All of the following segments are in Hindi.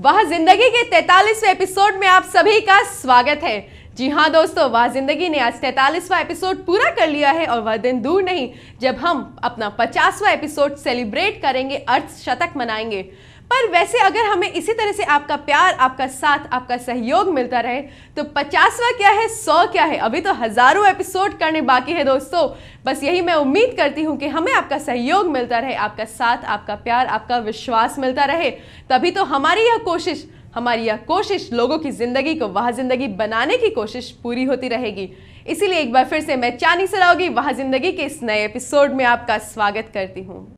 वाह जिंदगी के 43वें एपिसोड में आप सभी का स्वागत है। जी हाँ दोस्तों, वाह जिंदगी ने आज 43वां एपिसोड पूरा कर लिया है और वह दिन दूर नहीं जब हम अपना 50वां एपिसोड सेलिब्रेट करेंगे, अर्धशतक मनाएंगे। पर वैसे अगर हमें इसी तरह से आपका प्यार, आपका साथ, आपका सहयोग मिलता रहे तो 50वां क्या है, 100 क्या है, अभी तो हजारों एपिसोड करने बाकी है दोस्तों। बस यही मैं उम्मीद करती हूँ कि हमें आपका सहयोग मिलता रहे, आपका साथ, आपका प्यार, आपका विश्वास मिलता रहे। तभी तो हमारी यह कोशिश लोगों की जिंदगी को वाह जिंदगी बनाने की कोशिश पूरी होती रहेगी। इसीलिए एक बार फिर से मैं चांदनी सराओगी वाह जिंदगी के इस नए एपिसोड में आपका स्वागत करती हूँ।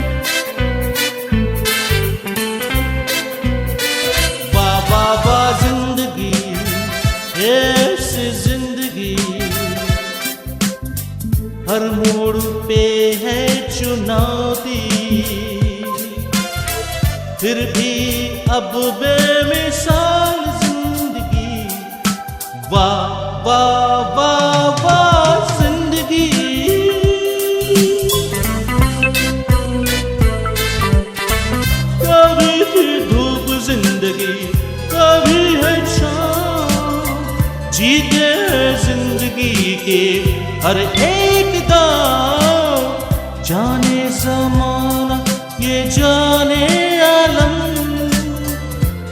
वाह जिंदगी, ऐसी जिंदगी, हर मोड़ पे है चुनौती, फिर भी अब बेमिसाल जिंदगी। वाह वाह वाह वाह जिंदगी। कभी भी धूप जिंदगी, कभी है शाम, जीते हैं जिंदगी के हर एक दाव। जाने ज़माना ये जाने आलम,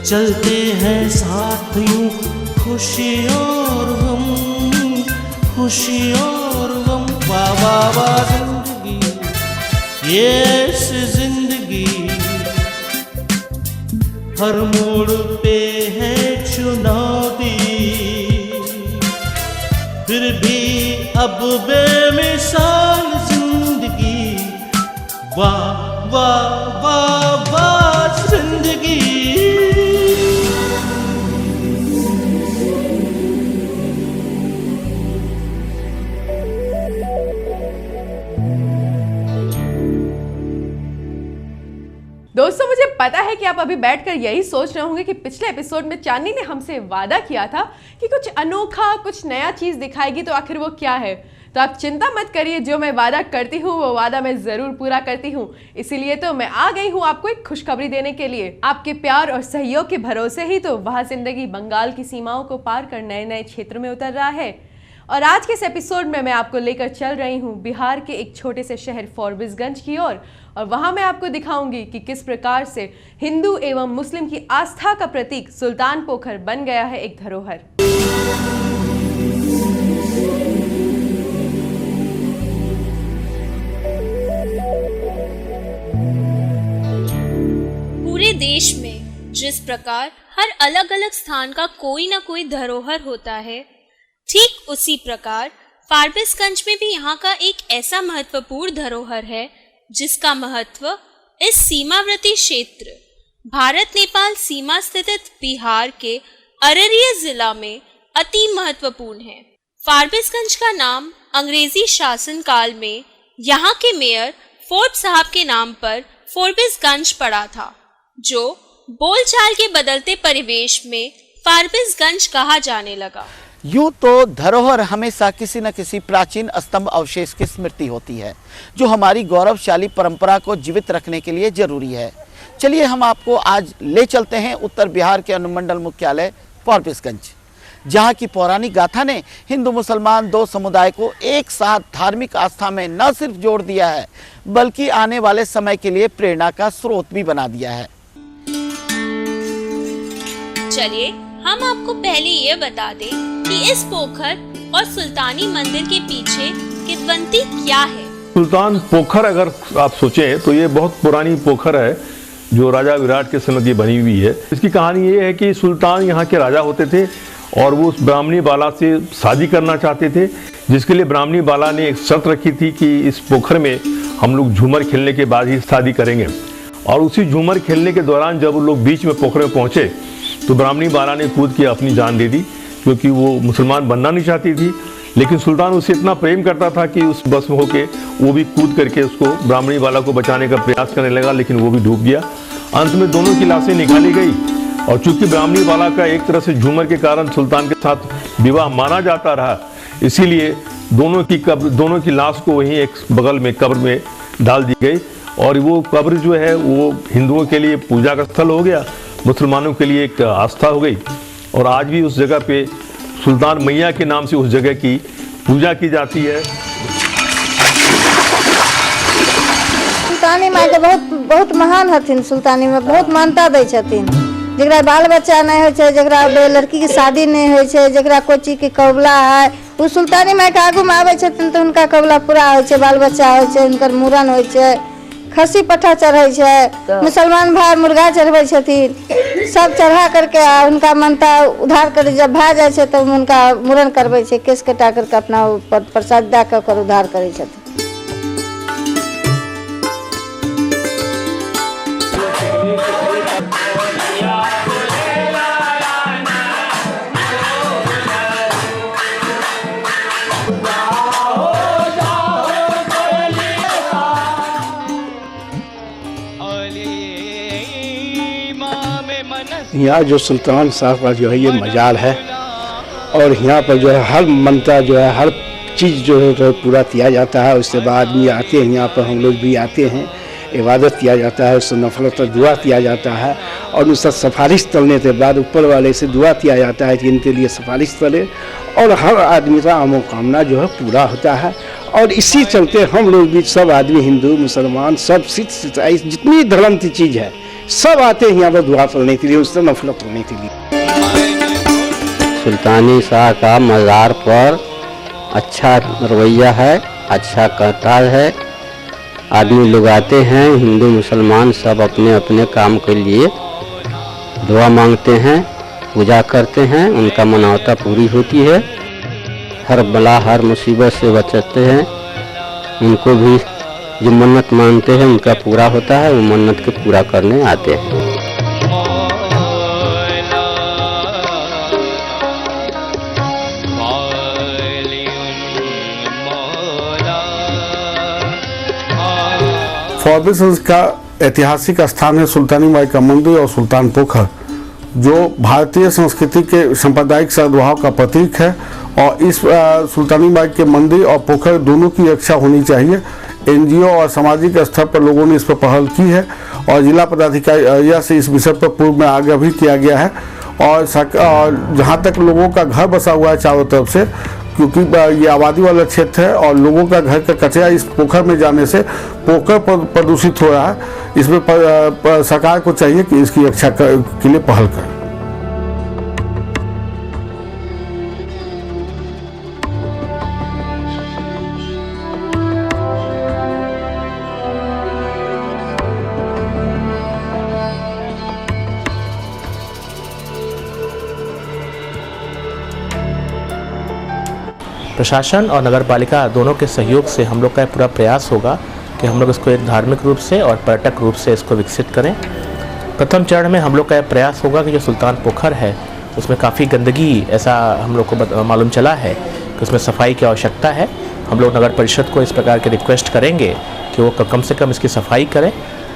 चलते हैं साथ यूं खुशी और गम, खुशी और गम। वाह वाह वाह जिंदगी, ये ऐसी जिंदगी, हर मोड़ पे है चुनौती, फिर भी अब बेमिसाल जिंदगी। वाह वाह वाह वाह जिंदगी। दोस्तों मुझे पता है कि आप अभी बैठकर यही सोच रहे होंगे कि पिछले एपिसोड में चांदनी ने हमसे वादा किया था कि कुछ अनोखा, कुछ नया चीज दिखाएगी, तो आखिर वो क्या है। तो आप चिंता मत करिए, जो मैं वादा करती हूँ वो वादा मैं जरूर पूरा करती हूँ। इसीलिए तो मैं आ गई हूँ आपको एक खुशखबरी देने के लिए। आपके प्यार और सहयोग के भरोसे ही तो वाह जिंदगी बंगाल की सीमाओं को पार कर नए नए क्षेत्र में उतर रहा है। और आज के इस एपिसोड में मैं आपको लेकर चल रही हूँ बिहार के एक छोटे से शहर फॉरबिसगंज की ओर, और वहां मैं आपको दिखाऊंगी कि किस प्रकार से हिंदू एवं मुस्लिम की आस्था का प्रतीक सुल्तान पोखर बन गया है एक धरोहर। पूरे देश में जिस प्रकार हर अलग अलग स्थान का कोई ना कोई धरोहर होता है, ठीक उसी प्रकार फारबिसगंज में भी यहाँ का एक ऐसा महत्वपूर्ण धरोहर है जिसका महत्व इस सीमावर्ती क्षेत्र भारत नेपाल सीमा स्थित बिहार के अररिया जिला में अति महत्वपूर्ण है। फारबिसगंज का नाम अंग्रेजी शासन काल में यहाँ के मेयर फोर्ट साहब के नाम पर फोरबिसगंज पड़ा था, जो बोलचाल के बदलते परिवेश में फारबिसगंज कहा जाने लगा। यूं तो धरोहर हमेशा किसी न किसी प्राचीन स्तंभ अवशेष की स्मृति होती है, जो हमारी गौरवशाली परंपरा को जीवित रखने के लिए जरूरी है। चलिए हम आपको आज ले चलते हैं उत्तर बिहार के अनुमंडल मुख्यालय फॉरबिसगंज, जहां की पौराणिक गाथा ने हिंदू मुसलमान दो समुदाय को एक साथ धार्मिक आस्था में न सिर्फ जोड़ दिया है, बल्कि आने वाले समय के लिए प्रेरणा का स्रोत भी बना दिया है। चलिए हम आपको पहले ये बता दें कि इस पोखर और सुल्तानी मंदिर के पीछे किंवदंती क्या है। सुल्तान पोखर अगर आप सोचें तो ये बहुत पुरानी पोखर है, जो राजा विराट के समय की बनी हुई है। इसकी कहानी ये है कि सुल्तान यहाँ के राजा होते थे और वो उस ब्राह्मणी बाला से शादी करना चाहते थे, जिसके लिए ब्राह्मणी बाला ने एक शर्त रखी थी कि इस पोखर में हम लोग झूमर खेलने के बाद ही शादी करेंगे। और उसी झूमर खेलने के दौरान जब लोग बीच में पोखर में पहुँचे तो ब्राह्मणी बाला ने कूद के अपनी जान दे दी, क्योंकि वो मुसलमान बनना नहीं चाहती थी। लेकिन सुल्तान उससे इतना प्रेम करता था कि उस बस में होके वो भी कूद करके उसको ब्राह्मणी बाला को बचाने का प्रयास करने लगा, लेकिन वो भी डूब गया। अंत में दोनों की लाशें निकाली गई और चूंकि ब्राह्मणी बाला का एक तरह से झूमर के कारण सुल्तान के साथ विवाह माना जाता रहा, इसीलिए दोनों की लाश को वहीं एक बगल में कब्र में डाल दी गई और वो कब्र जो है वो हिंदुओं के लिए पूजा का स्थल हो गया। मुसलमानों के लिए एक आस्था हो गई और आज भी उस जगह पे सुल्तान मैया के नाम से उस जगह की पूजा की जाती है। सुल्तानी माई के बहुत महान हथिन। सुल्तानी में बहुत मान्यता दै छथिन। जकरा बाल बच्चा नहीं होइ छै, जकरा लड़की के शादी नहीं होइ छै, जकरा कोई चीज के कबला है, वो सुल्तानी माई के आगू में आबै छथिन तो उनका कबला पूरा होइ छै, बाल बच्चा होइ छै, उनकर मूड़न होइ छै, खस्सी पट्ठा चढ़ै छै, मुसलमान भाई मुर्गा चढ़बै छथिन, सब चढ़ा करके उनका मान्यता उधार कर जब भए जाइ छै तब उनका मूड़न करबै छै, केस कटा करके अपना प्रसाद दए कऽ ओकर उधार करै छथिन। यहाँ जो सुल्तान साहब का जो है ये मजाल है और यहाँ पर जो है हर मनता जो है हर चीज़ जो है तो पूरा किया जाता है। उसके बाद आदमी आते हैं यहाँ पर, हम लोग भी आते हैं, इबादत किया जाता है, उससे नफरत और दुआ किया जाता है और उसका सिफारिश तलने के बाद ऊपर वाले से दुआ किया जाता है कि इनके लिए सिफारिश तले और हर आदमी का मनोकामना जो है पूरा होता है। और इसी चलते हम लोग भी सब आदमी हिंदू मुसलमान सब सिख ईसाई जितनी धर्म की चीज़ है सब आते हैं यहाँ पर दुआ करने के लिए, उससे नफरत करने के लिए। सुल्तानी शाह का मज़ार पर अच्छा रवैया है, अच्छा करतार है। आदमी लोग आते हैं, हिंदू मुसलमान सब अपने अपने काम के लिए दुआ मांगते हैं, पूजा करते हैं, उनका मनौता पूरी होती है। हर बला हर मुसीबत से बचते हैं। उनको भी जो मन्नत मानते हैं उनका पूरा होता है, वो मन्नत के पूरा करने आते हैं। फारबिसगंज का ऐतिहासिक स्थान है सुल्तानी माई का मंदिर और सुल्तान पोखर, जो भारतीय संस्कृति के सांप्रदायिक सद्भाव का प्रतीक है। और इस सुल्तानी माई के मंदिर और पोखर दोनों की रक्षा होनी चाहिए। एनजीओ और सामाजिक स्तर पर लोगों ने इस पर पहल की है और जिला पदाधिकारी से इस विषय पर पूर्व में आगाह भी किया गया है। और जहाँ तक लोगों का घर बसा हुआ है चारों तरफ से, क्योंकि ये आबादी वाला क्षेत्र है और लोगों का घर का कचरा इस पोखर में जाने से पोखर प्रदूषित हो रहा है। इसमें सरकार को चाहिए कि इसकी रक्षा के लिए पहल करे। प्रशासन और नगर पालिका दोनों के सहयोग से हम लोग का पूरा प्रयास होगा कि हम लोग इसको एक धार्मिक रूप से और पर्यटक रूप से इसको विकसित करें। प्रथम चरण में हम लोग का प्रयास होगा कि जो सुल्तान पोखर है उसमें काफ़ी गंदगी ऐसा हम लोग को मालूम चला है कि उसमें सफाई की आवश्यकता है। हम लोग नगर परिषद को इस प्रकार के रिक्वेस्ट करेंगे कि वो कम से कम इसकी सफाई करें।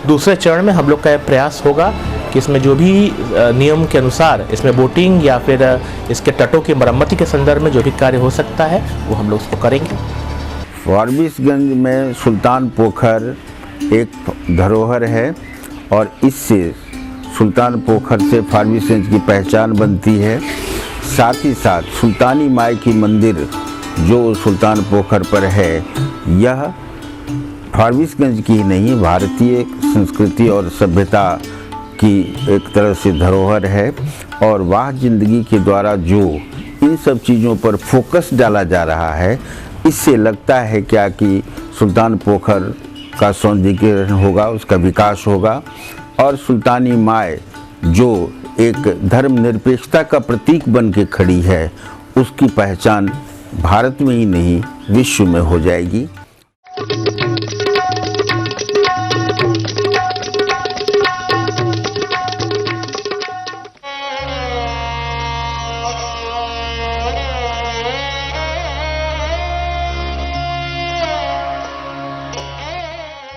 दूसरे चरण में हम लोग का प्रयास होगा कि इसमें जो भी नियम के अनुसार इसमें बोटिंग या फिर इसके तटों की मरम्मती के संदर्भ में जो भी कार्य हो सकता है वो हम लोग उसको करेंगे। फारबिसगंज में सुल्तान पोखर एक धरोहर है और इससे सुल्तान पोखर से फारबिसगंज की पहचान बनती है। साथ ही साथ सुल्तानी माई की मंदिर जो सुल्तान पोखर पर है, यह फारबिसगंज की ही नहीं भारतीय संस्कृति और सभ्यता की एक तरह से धरोहर है। और वाह जिंदगी के द्वारा जो इन सब चीज़ों पर फोकस डाला जा रहा है, इससे लगता है क्या कि सुल्तान पोखर का सौंदर्यीकरण होगा, उसका विकास होगा और सुल्तानी माई जो एक धर्मनिरपेक्षता का प्रतीक बन के खड़ी है, उसकी पहचान भारत में ही नहीं विश्व में हो जाएगी।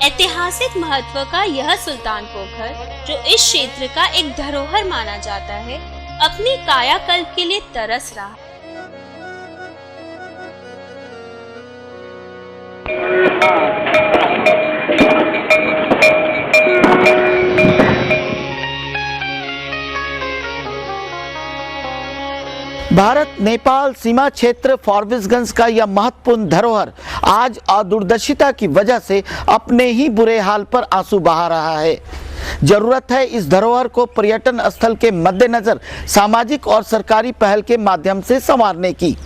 ऐतिहासिक महत्व का यह सुल्तान पोखर, जो इस क्षेत्र का एक धरोहर माना जाता है, अपनी कायाकल्प के लिए तरस रहा। भारत नेपाल सीमा क्षेत्र फारबिसगंज का यह महत्वपूर्ण धरोहर आज अदूरदर्शिता की वजह से अपने ही बुरे हाल पर आंसू बहा रहा है। जरूरत है इस धरोहर को पर्यटन स्थल के मद्देनजर सामाजिक और सरकारी पहल के माध्यम से संवारने की।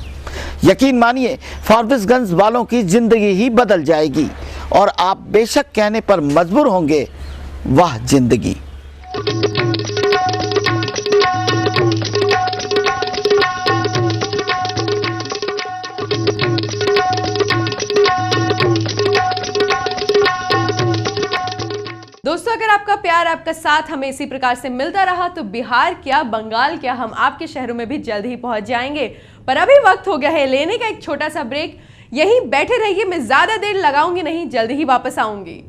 यकीन मानिए फारबिसगंज वालों की जिंदगी ही बदल जाएगी और आप बेशक कहने पर मजबूर होंगे, वाह जिंदगी। दोस्तों, अगर आपका प्यार, आपका साथ हमें इसी प्रकार से मिलता रहा तो बिहार क्या, बंगाल क्या, हम आपके शहरों में भी जल्द ही पहुंच जाएंगे। पर अभी वक्त हो गया है लेने का एक छोटा सा ब्रेक। यहीं बैठे रहिए, मैं ज्यादा देर लगाऊंगी नहीं, जल्द ही वापस आऊंगी।